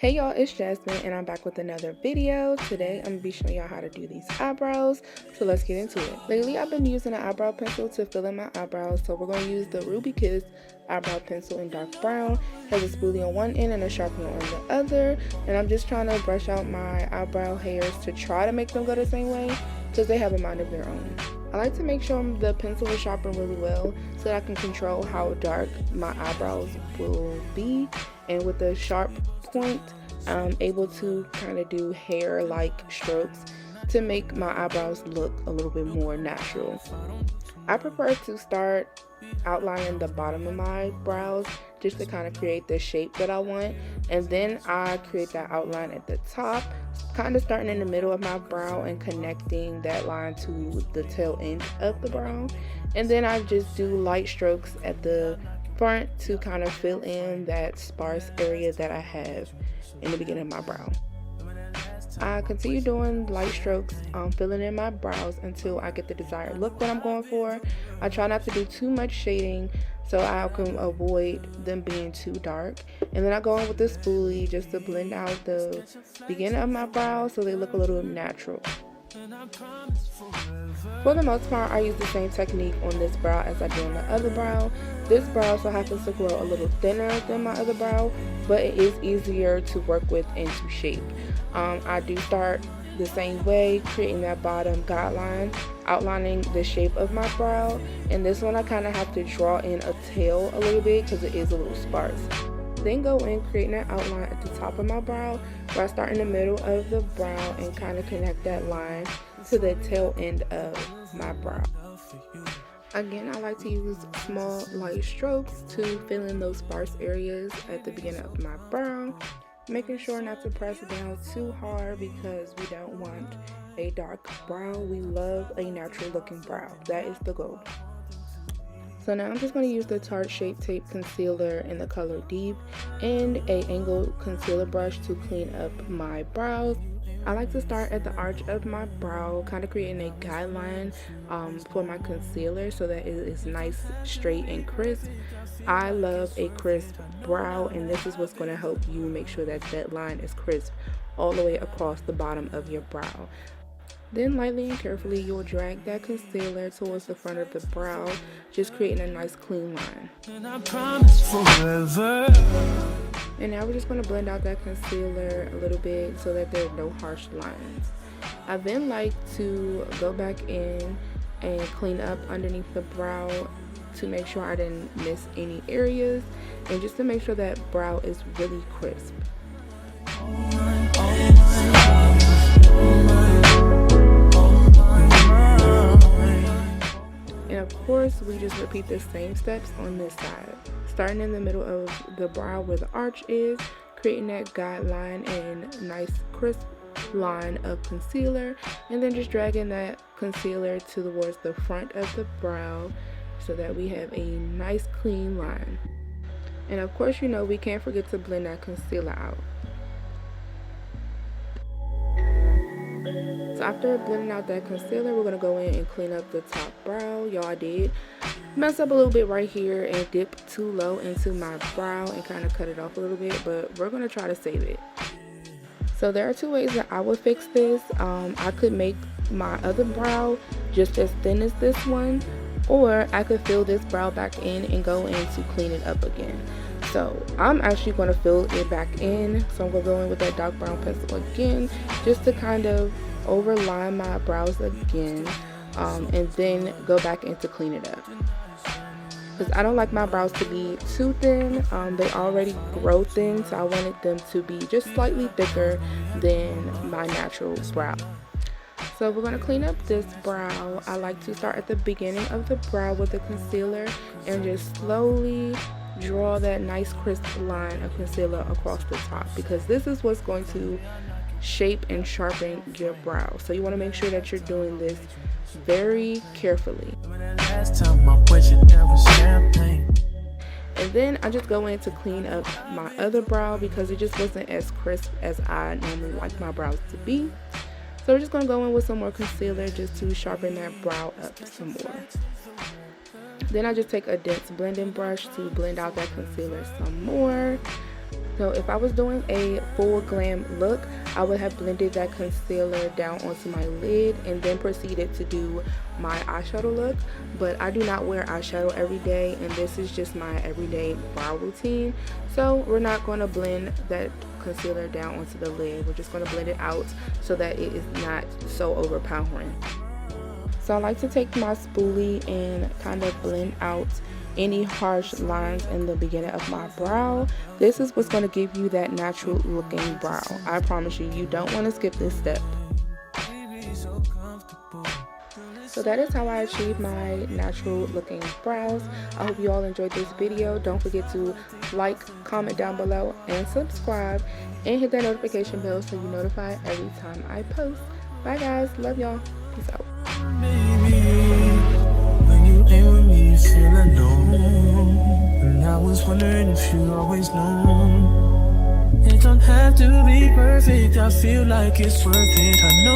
Hey y'all, it's Jasmine and I'm back with another video. Today I'm going to be showing y'all how to do these eyebrows, so let's get into it. Lately I've been using an eyebrow pencil to fill in my eyebrows, so we're going to use the Ruby Kiss eyebrow pencil in dark brown. It has a spoolie on one end and a sharpener on the other, and I'm just trying to brush out my eyebrow hairs to try to make them go the same way because they have a mind of their own. I like to make sure the pencil is sharpened really well so that I can control how dark my eyebrows will be, and with the sharp point I'm able to kind of do hair-like strokes to make my eyebrows look a little bit more natural. I prefer to start outlining the bottom of my brows just to kind of create the shape that I want, and then I create that outline at the top, kind of starting in the middle of my brow and connecting that line to the tail end of the brow, and then I just do light strokes at the front to kind of fill in that sparse area that I have in the beginning of my brow. I continue doing light strokes, filling in my brows until I get the desired look that I'm going for. I try not to do too much shading so I can avoid them being too dark. And then I go in with the spoolie just to blend out the beginning of my brows so they look a little natural. For the most part, I use the same technique on this brow as I do on the other brow. This brow also happens to grow a little thinner than my other brow, but it is easier to work with and to shape. I do start the same way, creating that bottom guideline, outlining the shape of my brow, and this one I kind of have to draw in a tail a little bit because it is a little sparse. Then go in creating that outline at the top of my brow, where I start in the middle of the brow and kind of connect that line to the tail end of my brow. Again, I like to use small light strokes to fill in those sparse areas at the beginning of my brow, making sure not to press down too hard because we don't want a dark brow. We love a natural looking brow. That is the goal. So now I'm just going to use the Tarte Shape Tape Concealer in the color Deep and a angled concealer brush to clean up my brows. I like to start at the arch of my brow, kind of creating a guideline for my concealer so that it is nice, straight, and crisp. I love a crisp brow, and this is what's going to help you make sure that that line is crisp all the way across the bottom of your brow. Then lightly and carefully you'll drag that concealer towards the front of the brow, just creating a nice clean line. And now we're just going to blend out that concealer a little bit so that there are no harsh lines. I then like to go back in and clean up underneath the brow to make sure I didn't miss any areas, and just to make sure that brow is really crisp. And of course, we just repeat the same steps on this side. Starting in the middle of the brow where the arch is, creating that guideline and nice crisp line of concealer, and then just dragging that concealer towards the front of the brow so that we have a nice clean line. And of course, we can't forget to blend that concealer out. So after blending out that concealer, we're going to go in and clean up the top brow. Y'all, I did mess up a little bit right here and dip too low into my brow and kind of cut it off a little bit, but we're going to try to save it. So there are two ways that I would fix this. I could make my other brow just as thin as this one, or I could fill this brow back in and go in to clean it up again. So I'm actually going to fill it back in. So I'm going to go in with that dark brown pencil again just to kind of overline my brows again, and then go back in to clean it up. Because I don't like my brows to be too thin. They already grow thin, so I wanted them to be just slightly thicker than my natural brow. So we're going to clean up this brow. I like to start at the beginning of the brow with the concealer and just slowly draw that nice crisp line of concealer across the top, because this is what's going to shape and sharpen your brow. So you want to make sure that you're doing this very carefully. And then I just go in to clean up my other brow because it just wasn't as crisp as I normally like my brows to be. So we're just going to go in with some more concealer just to sharpen that brow up some more. Then I just take a dense blending brush to blend out that concealer some more. No, if I was doing a full glam look, I would have blended that concealer down onto my lid and then proceeded to do my eyeshadow look. But I do not wear eyeshadow every day, and this is just my everyday brow routine. So we're not going to blend that concealer down onto the lid. We're just going to blend it out so that it is not so overpowering. So I like to take my spoolie and kind of blend out any harsh lines in the beginning of my brow. This is what's going to give you that natural looking brow. I promise you, you don't want to skip this step. So that is how I achieve my natural looking brows. I hope you all enjoyed this video. Don't forget to like, comment down below, and subscribe, and hit that notification bell so you're notified every time I post. Bye guys, love y'all, peace out. Feel alone, and I was wondering if you always know it don't have to be perfect. I feel like it's worth it. I know.